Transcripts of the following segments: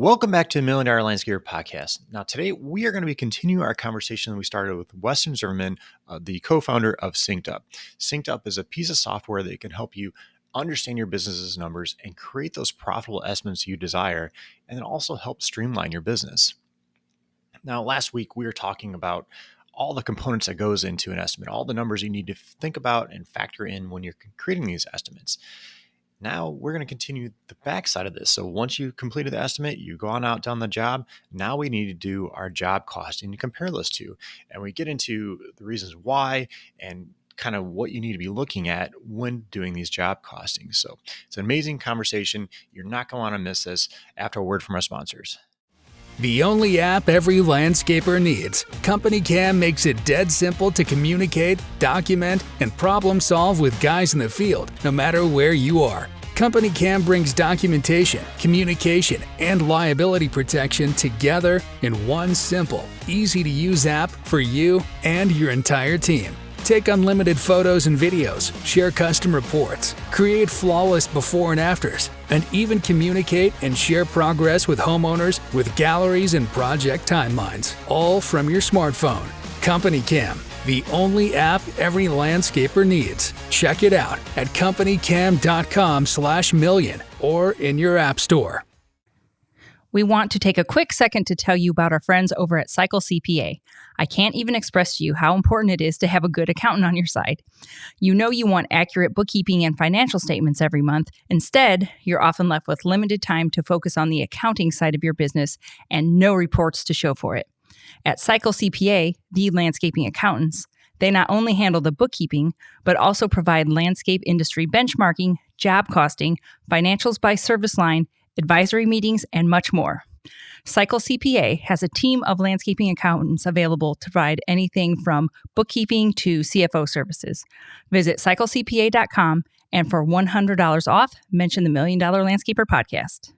Welcome back to the Million Dollar Landscaper Podcast. Now, today we are going to be continuing our conversation that we started with Weston Zimmerman, the co-founder of SyncedUp. SyncedUp is a piece of software that can help you understand your business's numbers and create those profitable estimates you desire, and then also help streamline your business. Now, last week we were talking about all the components that goes into an estimate, all the numbers you need to think about and factor in when you're creating these estimates. Now we're going to continue the backside of this. So once you completed the estimate, you go on out done the job. Now we need to do our job costing to compare those two. And we get into the reasons why and kind of what you need to be looking at when doing these job costings. So it's an amazing conversation. You're not going to want to miss this after a word from our sponsors. The only app every landscaper needs, Company Cam makes it dead simple to communicate, document, and problem solve with guys in the field, no matter where you are. Company Cam brings documentation, communication, and liability protection together in one simple, easy-to-use app for you and your entire team. Take unlimited photos and videos, share custom reports, create flawless before and afters, and even communicate and share progress with homeowners with galleries and project timelines, all from your smartphone. Company Cam, the only app every landscaper needs. Check it out at companycam.com/million or in your app store. We want to take a quick second to tell you about our friends over at Cycle CPA. I can't even express to you how important it is to have a good accountant on your side. You know you want accurate bookkeeping and financial statements every month. Instead, you're often left with limited time to focus on the accounting side of your business and no reports to show for it. At Cycle CPA, the landscaping accountants, they not only handle the bookkeeping, but also provide landscape industry benchmarking, job costing, financials by service line, advisory meetings, and much more. Cycle CPA has a team of landscaping accountants available to provide anything from bookkeeping to CFO services. Visit cyclecpa.com and for $100 off, mention the Million Dollar Landscaper Podcast.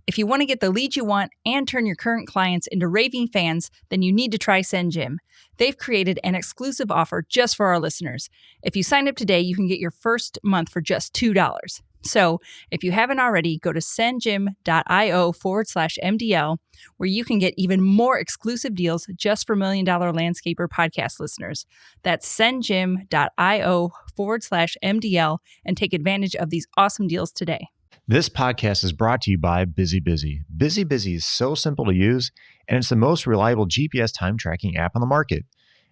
If you want to get the leads you want and turn your current clients into raving fans, then you need to try SendJim. They've created an exclusive offer just for our listeners. If you sign up today, you can get your first month for just $2. So if you haven't already, go to sendjim.io/MDL, where you can get even more exclusive deals just for Million Dollar Landscaper Podcast listeners. That's sendjim.io/MDL and take advantage of these awesome deals today. This podcast is brought to you by BusyBusy. BusyBusy is so simple to use, and it's the most reliable GPS time tracking app on the market.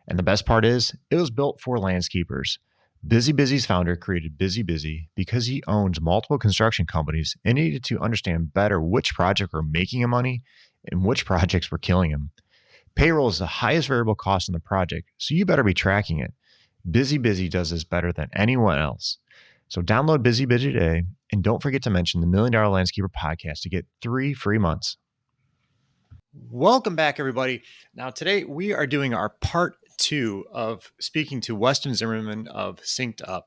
And the best part is, it was built for landscapers. BusyBusy's founder created BusyBusy because he owns multiple construction companies and needed to understand better which projects were making him money and which projects were killing him. Payroll is the highest variable cost in the project, so you better be tracking it. BusyBusy does this better than anyone else. So download BusyBusy today, and don't forget to mention the Million Dollar Landscaper Podcast to get 3 free months. Welcome back, everybody. Now, today we are doing our part 2 of speaking to Weston Zimmerman of SyncedUp.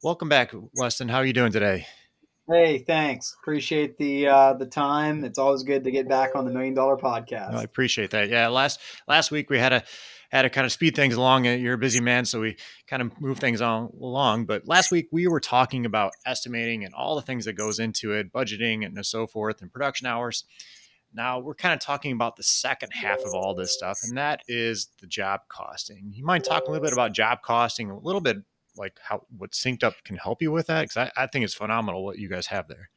Welcome back, Weston. How are you doing today? Hey, thanks. Appreciate the time. It's always good to get back on the Million Dollar Podcast. I appreciate that. Yeah, last week we had to kind of speed things along. You're a busy man, so we kind of move things along. But last week we were talking about estimating and all the things that goes into it, budgeting and so forth, and production hours. Now we're kind of talking about the second half of all this stuff, and that is the job costing. You mind talking a little bit about job costing, a little bit like what SyncedUp can help you with that? Because I think it's phenomenal what you guys have there.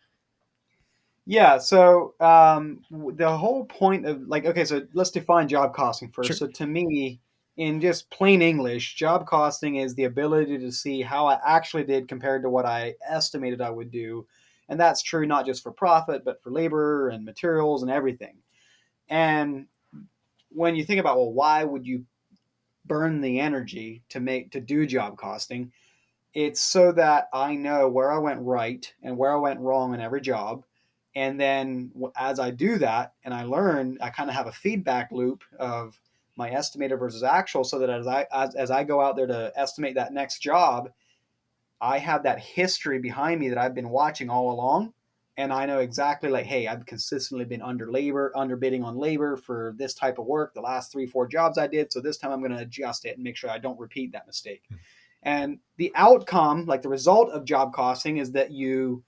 Yeah. So the whole point of so let's define job costing first. Sure. So to me, in just plain English, job costing is the ability to see how I actually did compared to what I estimated I would do. And that's true not just for profit, but for labor and materials and everything. And when you think about, well, why would you burn the energy to do job costing? It's so that I know where I went right and where I went wrong in every job. And then as I do that and I learn, I kind of have a feedback loop of my estimated versus actual, so that as I go out there to estimate that next job, I have that history behind me that I've been watching all along. And I know exactly hey, I've consistently been underbidding on labor for this type of work the last 3-4 jobs I did. So this time I'm going to adjust it and make sure I don't repeat that mistake. Mm-hmm. And the outcome, the result of job costing, is that you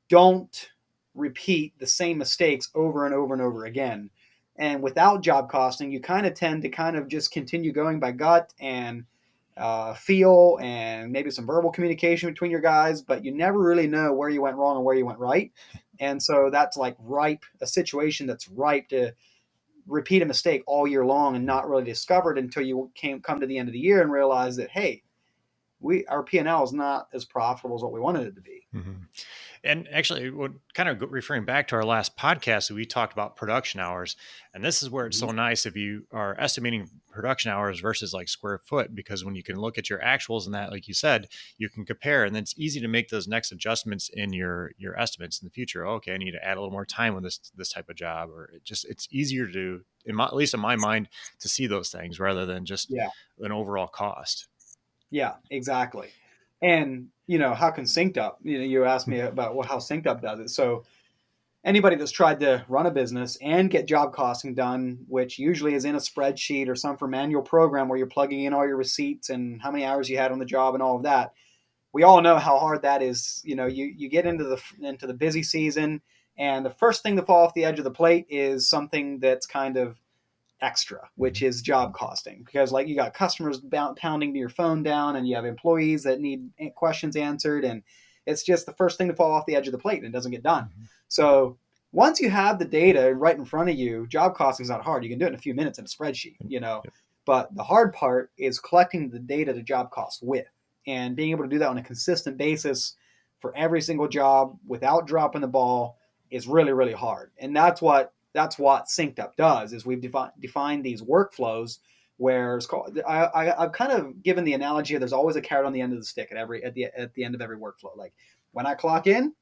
don't repeat the same mistakes over and over and over again. And without job costing, you kind of tend to kind of just continue going by gut and feel and maybe some verbal communication between your guys, but you never really know where you went wrong and where you went right. And so that's like a situation that's ripe to repeat a mistake all year long and not really discovered until you come to the end of the year and realize that, hey, our P&L is not as profitable as what we wanted it to be. Mm-hmm. And actually, kind of referring back to our last podcast, we talked about production hours. And this is where it's Mm-hmm. so nice if you are estimating production hours versus like square foot, because when you can look at your actuals and that, like you said, you can compare, and then it's easy to make those next adjustments in your estimates in the future. Okay, I need to add a little more time with this type of job, or it's easier to, at least in my mind, to see those things rather than just Yeah. an overall cost. Yeah, exactly. And, how can SyncedUp, you asked me about how SyncedUp does it. So anybody that's tried to run a business and get job costing done, which usually is in a spreadsheet or some for manual program where you're plugging in all your receipts and how many hours you had on the job and all of that, we all know how hard that is. You get into the busy season, and the first thing to fall off the edge of the plate is something that's kind of extra, which is job costing, because like you got customers pounding your phone down, and you have employees that need questions answered, and it's just the first thing to fall off the edge of the plate, and it doesn't get done. Mm-hmm. So once you have the data right in front of you, job costing is not hard. You can do it in a few minutes in a spreadsheet, Yep. but the hard part is collecting the data to job cost with, and being able to do that on a consistent basis for every single job without dropping the ball is really, really hard. And that's what SyncedUp does. Is we've defined these workflows where it's called. I've kind of given the analogy of there's always a carrot on the end of the stick at the end of every workflow. Like when I clock in,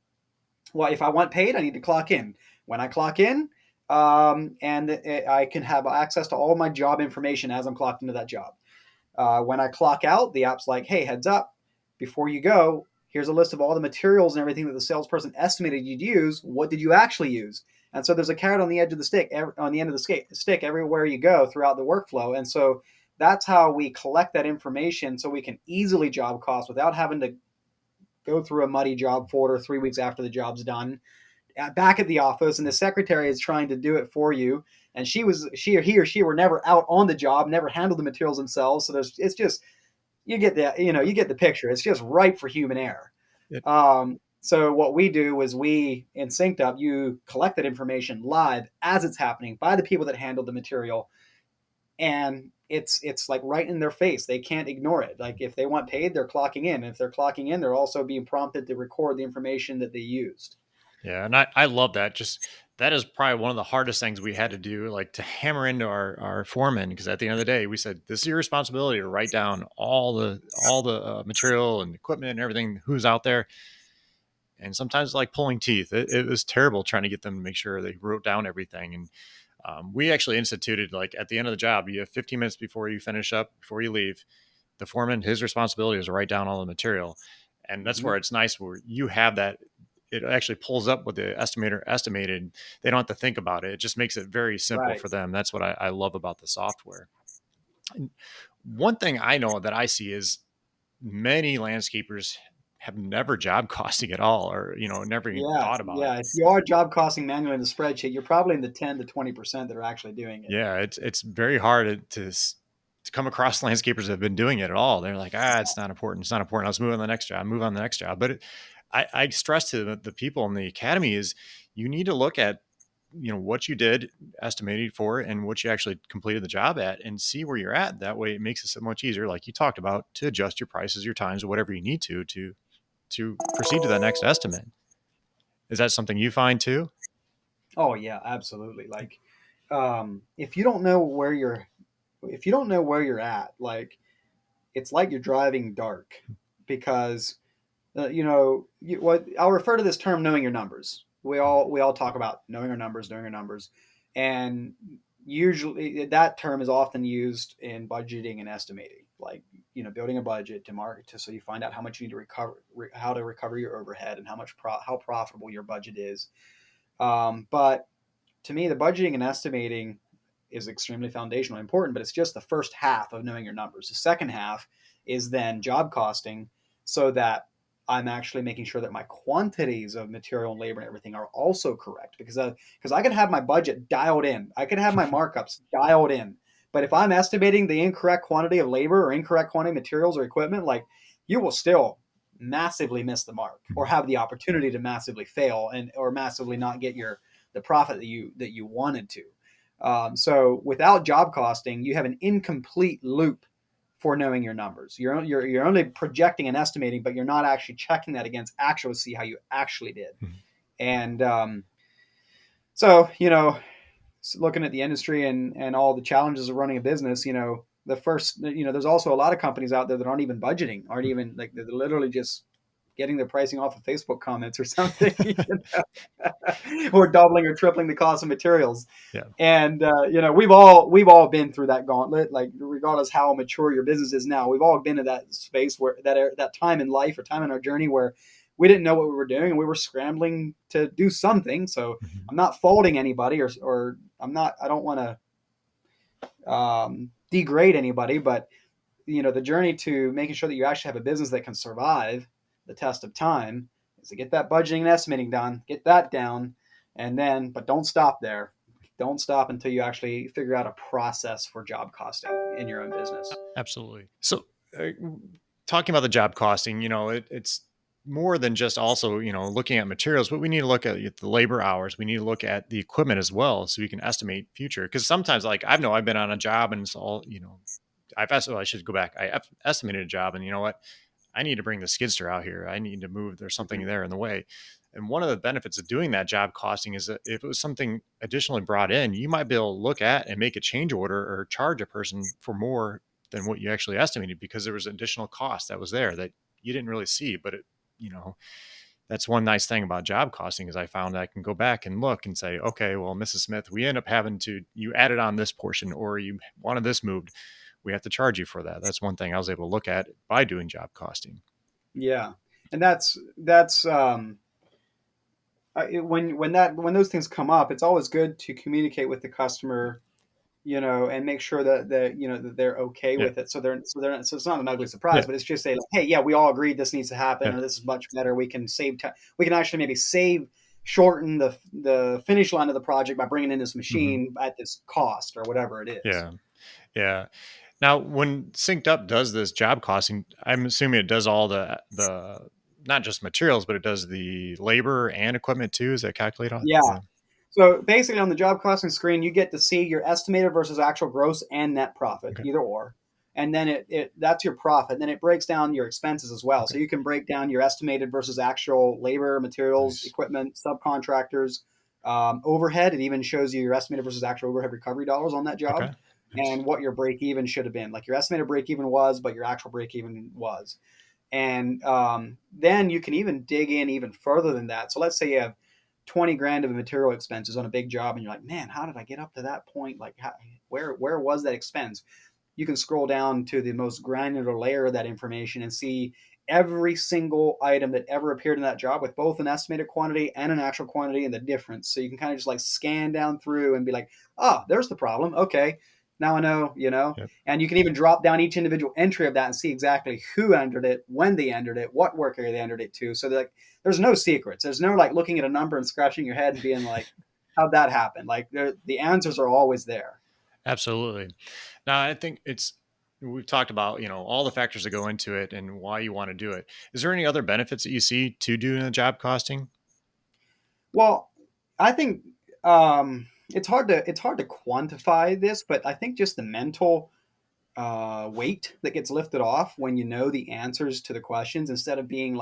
well, if I want paid, I need to clock in. When I clock in, and I can have access to all of my job information as I'm clocked into that job. When I clock out, the app's like, hey, heads up, before you go, here's a list of all the materials and everything that the salesperson estimated you'd use. What did you actually use? And so there's a carrot on the edge of the stick, on the end of the stick everywhere you go throughout the workflow. And so that's how we collect that information so we can easily job cost without having to go through a muddy job folder 3 weeks after the job's done back at the office, and the secretary is trying to do it for you, and he or she were never out on the job, never handled the materials themselves. So it's just, you get the picture. It's just ripe for human error. Yep. So what we do is in SyncedUp, you collect that information live as it's happening by the people that handled the material, and it's like right in their face. They can't ignore it. Like if they want paid, they're clocking in. If they're clocking in, they're also being prompted to record the information that they used. Yeah, and I love that. Just that is probably one of the hardest things we had to do, like to hammer into our foreman, because at the end of the day, we said this is your responsibility to write down all the material and equipment and everything who's out there. And sometimes like pulling teeth. It was terrible trying to get them to make sure they wrote down everything. And we actually instituted, like at the end of the job, you have 15 minutes before you finish up, before you leave. The foreman, his responsibility is to write down all the material, and that's where it's nice where you have that. It actually pulls up what the estimator estimated. They don't have to think about it. It just makes it very simple Right. for them. That's what I love about the software. And one thing I know that I see is many landscapers have never job costing at all, or never even Yeah, thought about it. yeah. If you are job costing manually in the spreadsheet, you're probably in the 10 to 20% that are actually doing it. Yeah, it's very hard to come across landscapers that have been doing it at all. They're like, it's not important. It's not important. Let's move on to the next job. Move on to the next job. But I stress to the people in the academy is you need to look at what you did estimated for and what you actually completed the job at, and see where you're at. That way, it makes it so much easier, like you talked about, to adjust your prices, your times, or whatever you need to proceed to that next estimate. Is that something you find too? Oh yeah, absolutely. Like, if you don't know where you're at, like it's like you're driving dark, because what I'll refer to this term, knowing your numbers. We all talk about knowing our numbers, and usually that term is often used in budgeting and estimating, like building a budget to market so you find out how much you need to how to recover your overhead, and how profitable your budget is. But to me, the budgeting and estimating is extremely foundational, important, but it's just the first half of knowing your numbers. The second half is then job costing, so that I'm actually making sure that my quantities of material and labor and everything are also correct, because I can have my budget dialed in, I can have my markups dialed in, but if I'm estimating the incorrect quantity of labor or incorrect quantity of materials or equipment, like, you will still massively miss the mark, or have the opportunity to massively fail, and or massively not get the profit that you wanted to. So without job costing, you have an incomplete loop for knowing your numbers. You're only projecting and estimating, but you're not actually checking that against actual to see how you actually did. And so, looking at the industry and all the challenges of running a business, there's also a lot of companies out there that aren't even budgeting, aren't even, like, they're literally just getting their pricing off of Facebook comments or something, or doubling or tripling the cost of materials. Yeah. And we've all been through that gauntlet. Like, regardless how mature your business is now, we've all been in that space where that time in life or time in our journey where we didn't know what we were doing and we were scrambling to do something. So I'm not faulting anybody, or I don't want to degrade anybody, but the journey to making sure that you actually have a business that can survive the test of time is to get that budgeting and estimating done, get that down, but don't stop there. Don't stop until you actually figure out a process for job costing in your own business. Absolutely. So, talking about the job costing, it's more than just also, looking at materials, but we need to look at the labor hours. We need to look at the equipment as well, so we can estimate future. Because sometimes, like, I've been on a job and it's all, I should go back. I estimated a job, and you know what? I need to bring the skidster out here. I need to move. There's something there in the way. And one of the benefits of doing that job costing is that if it was something additionally brought in, you might be able to look at and make a change order or charge a person for more than what you actually estimated, because there was additional cost that was there that you didn't really see. But that's one nice thing about job costing, is I found I can go back and look and say, okay, well, Mrs. Smith, we end up you added on this portion, or you wanted this moved. We have to charge you for that. That's one thing I was able to look at by doing job costing. Yeah. And that's when those things come up, it's always good to communicate with the customer, and make sure that they're okay with it. So so it's not an ugly surprise, but it's just say, like, hey, yeah, we all agreed this needs to happen, or this is much better. We can save time. We can actually maybe shorten the finish line of the project by bringing in this machine at this cost, or whatever it is. Yeah. Yeah. Now, when SyncedUp does this job costing, I'm assuming it does all the not just materials, but it does the labor and equipment too. Is that calculate on? Yeah. So basically, on the job costing screen, you get to see your estimated versus actual gross and net profit, either or. And then that's your profit. And then it breaks down your expenses as well. Okay. So you can break down your estimated versus actual labor, materials, equipment, subcontractors, overhead. It even shows you your estimated versus actual overhead recovery dollars on that job. Okay. And what your break even should have been. Like, your estimated break even was, but your actual break even was. And then you can even dig in even further than that. So let's say you have 20 grand of material expenses on a big job, and you're like, man, how did I get up to that point? Like, where was that expense? You can scroll down to the most granular layer of that information and see every single item that ever appeared in that job, with both an estimated quantity and an actual quantity, and the difference. So you can kind of just like scan down through and be like, oh, there's the problem. Okay, now I know, Yep. And you can even drop down each individual entry of that and see exactly who entered it, when they entered it, what work area they entered it to. So like, there's no secrets. There's no like looking at a number and scratching your head and being like, how'd that happen? Like, the answers are always there. Absolutely. Now, I think we've talked about, all the factors that go into it and why you want to do it. Is there any other benefits that you see to doing the job costing? Well, I think it's hard to quantify this, but I think just the mental weight that gets lifted off when you know the answers to the questions, instead of being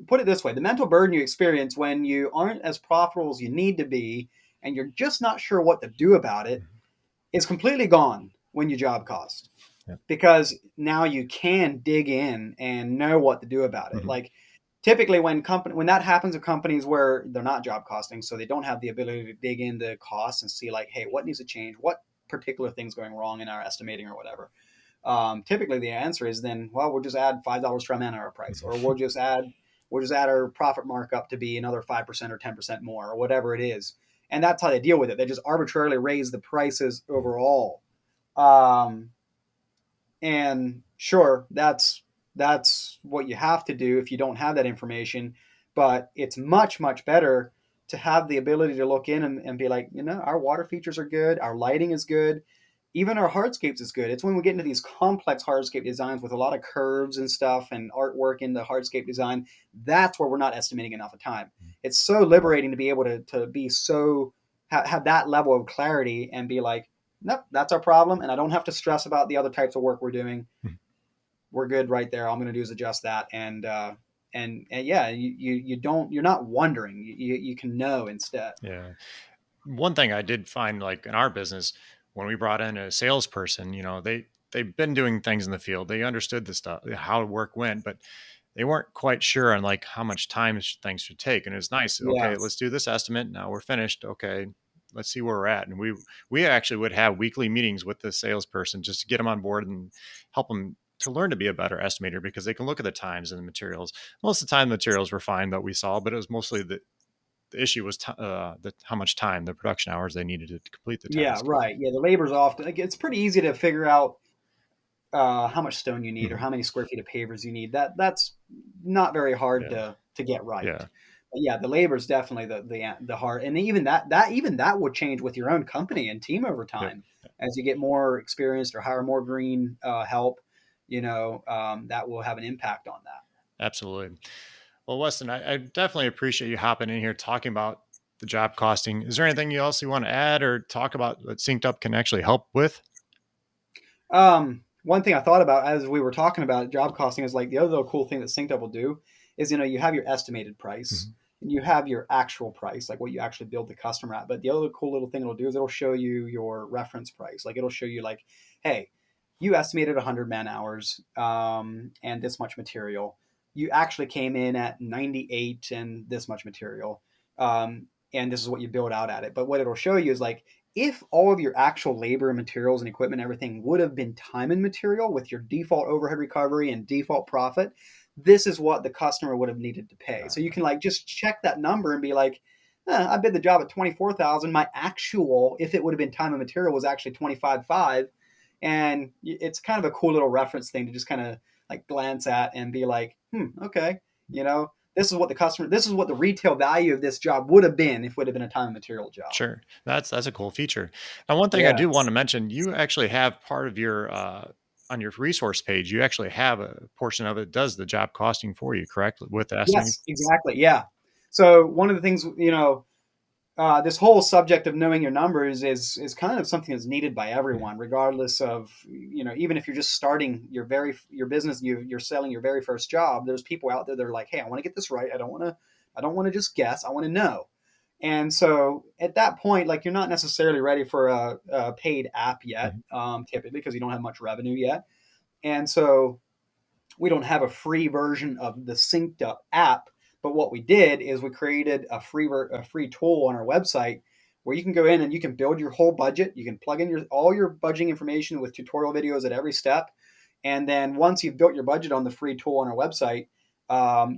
put it this way, the mental burden you experience when you aren't as profitable as you need to be, and you're just not sure what to do about it, is completely gone when you job cost. Yep. Because now you can dig in and know what to do about it. Like, typically when that happens with companies where they're not job costing, so they don't have the ability to dig into costs and see like, hey, what needs to change? What particular things going wrong in our estimating or whatever? Typically the answer is then, well, we'll just add $5 to our man-hour price, or we'll just add our profit markup to be another 5% or 10% more, or whatever it is. And that's how they deal with it. They just arbitrarily raise the prices overall. And sure, that's that's what you have to do if you don't have that information. But it's much, much better to have the ability to look in and be like, our water features are good, our lighting is good, even our hardscapes is good. It's when we get into these complex hardscape designs with a lot of curves and stuff and artwork in the hardscape design, that's where we're not estimating enough of time. It's so liberating to be able to be so have that level of clarity and be like, nope, that's our problem, and I don't have to stress about the other types of work we're doing. We're good right there. All I'm going to do is adjust that, and yeah, you're not wondering. You can know instead. Yeah. One thing I did find, like in our business, when we brought in a salesperson, they've been doing things in the field. They understood the stuff, how work went, but they weren't quite sure on like how much time things should take. And it's nice. Okay, let's Yes. do this estimate. Now we're finished. Okay, let's see where we're at. And we actually would have weekly meetings with the salesperson just to get them on board and help them to learn to be a better estimator, because they can look at the times and the materials. Most of the time, the materials were fine that we saw, but it was mostly the issue was how much time, the production hours they needed to complete the Yeah, task. right. Yeah, the labor's often like, it's pretty easy to figure out how much stone you need or Mhm. how many square feet of pavers you need. That's not very hard Yeah. to get right. Yeah. But yeah, the labor is definitely the hard, and even that would change with your own company and team over Yep. time as you get more experienced or hire more green help. That will have an impact on that. Absolutely. Well, Weston, I definitely appreciate you hopping in here talking about the job costing. Is there anything else you want to add or talk about that Synced Up can actually help with? One thing I thought about as we were talking about job costing is like the other little cool thing that SyncedUp will do is you have your estimated price Mhm. and you have your actual price, like what you actually build the customer at. But the other cool little thing it'll do is it'll show you your reference price. Like it'll show you like, hey, you estimated 100 man hours and this much material. You actually came in at 98 and this much material. And this is what you build out at it. But what it'll show you is like, if all of your actual labor and materials and equipment, everything would have been time and material with your default overhead recovery and default profit, this is what the customer would have needed to pay. So you can like just check that number and be like, I bid the job at 24,000. My actual, if it would have been time and material, was actually 25.5. And it's kind of a cool little reference thing to just kind of like glance at and be like, okay, this is what the retail value of this job would have been if it would have been a time and material job. Sure. That's a cool feature. Now, one thing I do want Yes. to mention, you actually have part of your on your resource page, you actually have a portion of it does the job costing for you, correct? With the estimate. Yes, exactly. Yeah. So one of the things, this whole subject of knowing your numbers is kind of something that's needed by Mhm. everyone, regardless of even if you're just starting your business, you're selling your very first job. There's people out there that are like, hey, I want to get this right. I don't want to just guess. I want to know. And so at that point, like you're not necessarily ready for a paid app yet, Mhm. typically because you don't have much revenue yet. And so we don't have a free version of the Synced Up app, but what we did is we created a free tool on our website where you can go in and you can build your whole budget. You can plug in all your budgeting information with tutorial videos at every step, and then once you've built your budget on the free tool on our website,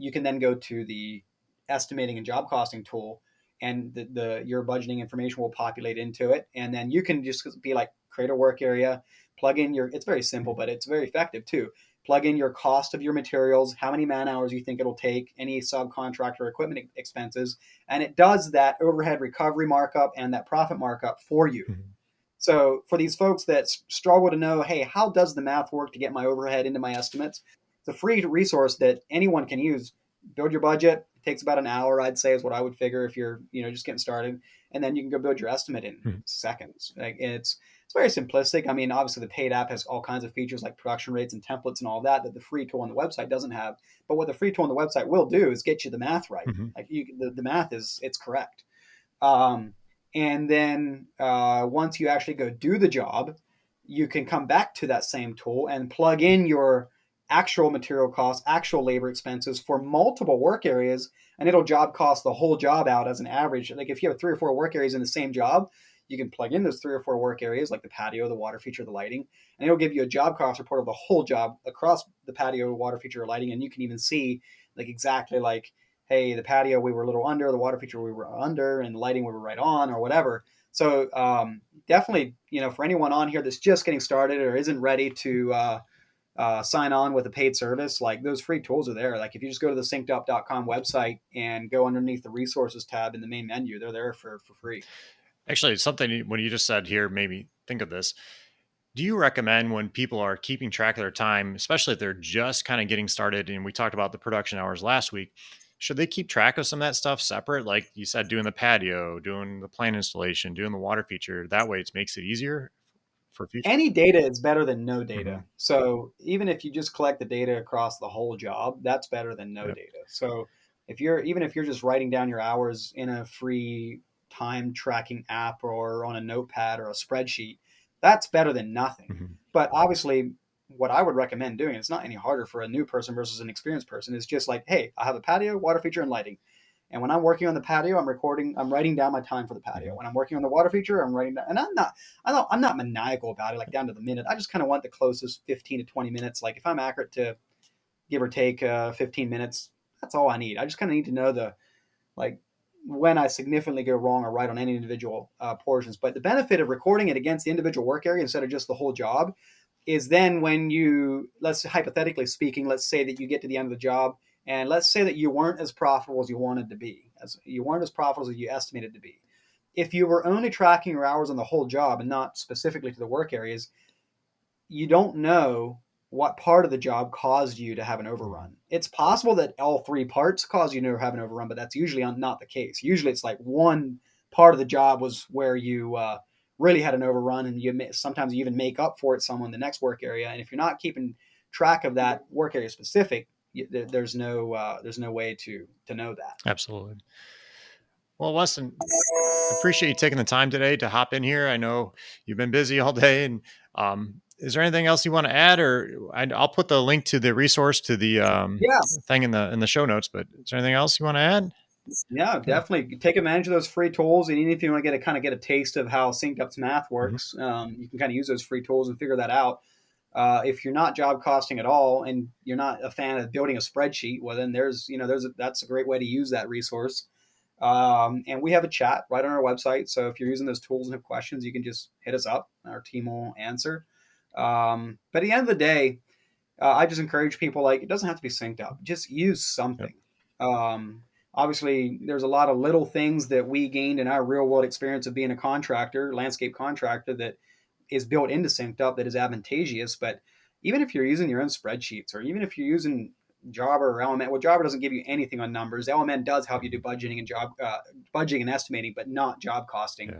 you can then go to the estimating and job costing tool, and your budgeting information will populate into it, and then you can just be like create a work area, plug in your. It's very simple, but it's very effective too. Plug in your cost of your materials, how many man hours you think it'll take, any subcontractor equipment expenses, and it does that overhead recovery markup and that profit markup for you. Mhm. So for these folks that struggle to know, hey, how does the math work to get my overhead into my estimates? It's a free resource that anyone can use. Build your budget. It takes about an hour, I'd say, is what I would figure if you're, just getting started, and then you can go build your estimate in Mhm. seconds. Like it's very simplistic. I mean, obviously the paid app has all kinds of features like production rates and templates and all that the free tool on the website doesn't have. But what the free tool on the website will do is get you the math right. Mhm. Like the math it's correct. Um, and then once you actually go do the job, you can come back to that same tool and plug in your actual material costs, actual labor expenses for multiple work areas, and it'll job cost the whole job out as an average. Like if you have 3 or 4 work areas in the same job, you can plug in those 3 or 4 work areas, like the patio, the water feature, the lighting, and it'll give you a job cost report of the whole job across the patio, water feature, or lighting, and you can even see like exactly like, hey, the patio we were a little under, the water feature we were under, and the lighting we were right on, or whatever. So definitely, for anyone on here that's just getting started or isn't ready to sign on with a paid service, like those free tools are there. Like if you just go to the syncedup.com website and go underneath the resources tab in the main menu, they're there for free. Actually, something when you just said here made me think of this. Do you recommend when people are keeping track of their time, especially if they're just kind of getting started, and we talked about the production hours last week, should they keep track of some of that stuff separate? Like you said, doing the patio, doing the plant installation, doing the water feature. That way it makes it easier for future. Any data is better than no data. Mm-hmm. So even if you just collect the data across the whole job, that's better than no Yep. data. So if you're just writing down your hours in a free time tracking app or on a notepad or a spreadsheet, that's better than nothing. Mm-hmm. But obviously, what I would recommend doing, it's not any harder for a new person versus an experienced person, is just like, hey, I have a patio, water feature, and lighting. And when I'm working on the patio, I'm writing down my time for the patio. Mm-hmm. When I'm working on the water feature, I'm writing down, and I'm not maniacal about it, like down to the minute. I just kind of want the closest 15 to 20 minutes. Like if I'm accurate to give or take 15 minutes, that's all I need. I just kind of need to know like when I significantly go wrong or right on any individual portions. But the benefit of recording it against the individual work area instead of just the whole job is then when let's hypothetically speaking, let's say that you get to the end of the job and let's say that you weren't as profitable as you wanted to be, as you weren't as profitable as you estimated to be. If you were only tracking your hours on the whole job and not specifically to the work areas, you don't know what part of the job caused you to have an overrun. It's possible that all three parts cause you to have an overrun, but that's usually not the case. Usually it's like one part of the job was where you really had an overrun, and sometimes you even make up for it some in the next work area. And if you're not keeping track of that work area specific, there's no way to know that. Absolutely. Well, Weston, appreciate you taking the time today to hop in here. I know you've been busy all day, and is there anything else you want to add? Or I'll put the link to the resource to the Yeah. thing in the show notes. But is there anything else you want to add? Yeah, definitely take advantage of those free tools. And even if you want to get a taste of how SyncedUp's math works, you can kind of use those free tools and figure that out. If you're not job costing at all and you're not a fan of building a spreadsheet, well, then that's a great way to use that resource. And we have a chat right on our website. So if you're using those tools and have questions, you can just hit us up. Our team will answer. But at the end of the day, I just encourage people, like, it doesn't have to be synced up. Just use something. Obviously, there's a lot of little things that we gained in our real world experience of being a contractor, landscape contractor, that is built into SyncedUp that is advantageous. But even if you're using your own spreadsheets, or even if you're using Jobber or Element, well, Jobber doesn't give you anything on numbers. Element does help you do budgeting and estimating, but not job costing,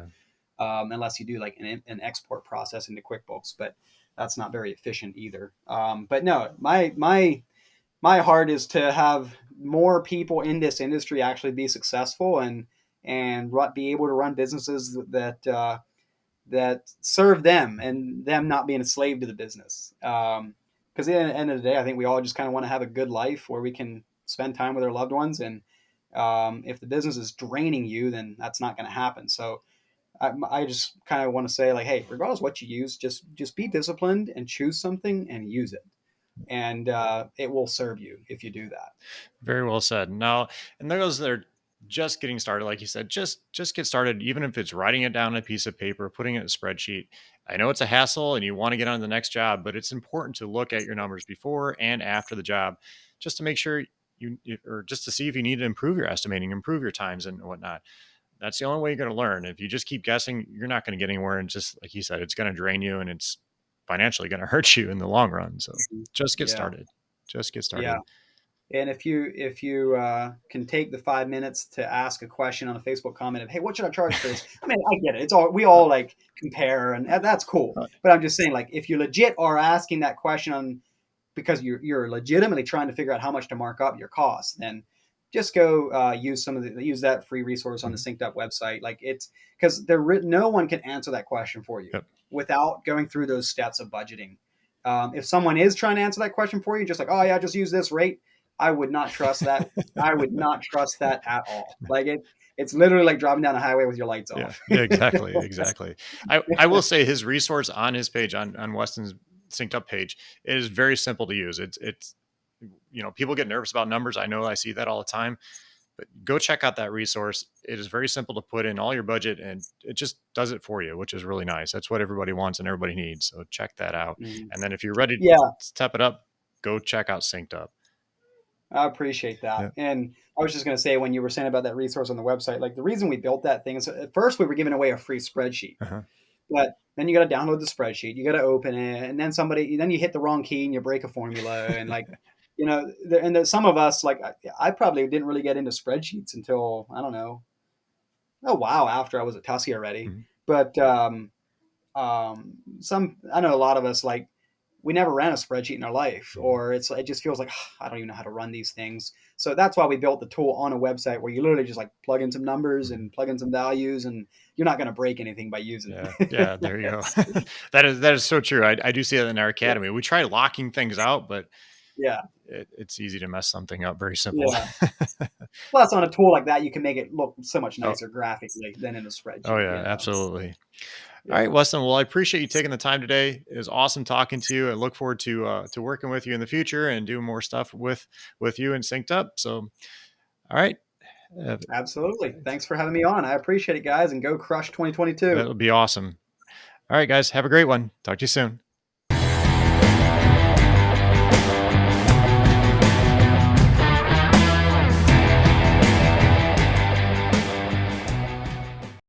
unless you do like an export process into QuickBooks. But that's not very efficient either. But no, my heart is to have more people in this industry actually be successful and be able to run businesses that serve them, and them not being a slave to the business. Because at the end of the day, I think we all just kind of want to have a good life where we can spend time with our loved ones. And if the business is draining you, then that's not going to happen. So I just kind of want to say, like, hey, regardless of what you use, just be disciplined and choose something and use it. And it will serve you if you do that. Very well said. Now, and those that are just getting started, like you said, just get started, even if it's writing it down on a piece of paper, putting it in a spreadsheet. I know it's a hassle and you want to get on to the next job, but it's important to look at your numbers before and after the job, just to make sure or just to see if you need to improve your estimating, improve your times and whatnot. That's the only way you're going to learn. If you just keep guessing, you're not going to get anywhere. And just like you said, it's going to drain you and it's financially going to hurt you in the long run. So just get started. Just get started. Yeah. And if you can take the 5 minutes to ask a question on a Facebook comment of, hey, what should I charge for this? I mean, I get it. We all like compare, and that's cool. But I'm just saying, like, if you legit are asking that question because you're legitimately trying to figure out how much to mark up your costs, then just go use that free resource on the SyncedUp website. Like, it's because no one can answer that question for you without going through those steps of budgeting. If someone is trying to answer that question for you, just like, oh yeah, just use this rate, I would not trust that. I would not trust that at all. Like, it's literally like driving down a highway with your lights off. Yeah, exactly. I will say his resource on his page, on Weston's SyncedUp page, is very simple to use. It's people get nervous about numbers. I know I see that all the time. But go check out that resource. It is very simple to put in all your budget, and it just does it for you, which is really nice. That's what everybody wants and everybody needs. So check that out. Mhm. And then if you're ready Yeah, to step it up, go check out SyncedUp. I appreciate that. Yeah. And I was just going to say, when you were saying about that resource on the website, like the reason we built that thing is at first we were giving away a free spreadsheet, Uh-huh. but then you got to download the spreadsheet, you got to open it, and then you hit the wrong key and you break a formula, and like, some of us, like I probably didn't really get into spreadsheets until, I don't know, a while after I was at Tussie already. Mhm. But I know a lot of us, like, we never ran a spreadsheet in our life, or it just feels like I don't even know how to run these things. So that's why we built the tool on a website where you literally just like plug in some numbers and plug in some values, and you're not going to break anything by using Yeah. it. Yeah. There you go. That is so true. I do see that in our academy. We try locking things out, but Yeah. it's easy to mess something up. Very simple. Yeah. Plus, on a tool like that, you can make it look so much Oh, nicer graphically than in a spreadsheet. oh yeah, absolutely. Yeah. All right, Weston. Well, I appreciate you taking the time today. It was awesome talking to you. I look forward to working with you in the future and doing more stuff with you and Synced Up. So, all right, uh, Absolutely. Thanks for having me on. I appreciate it, guys, and go crush 2022. that would be awesome. All right, guys, have a great one. Talk to you soon.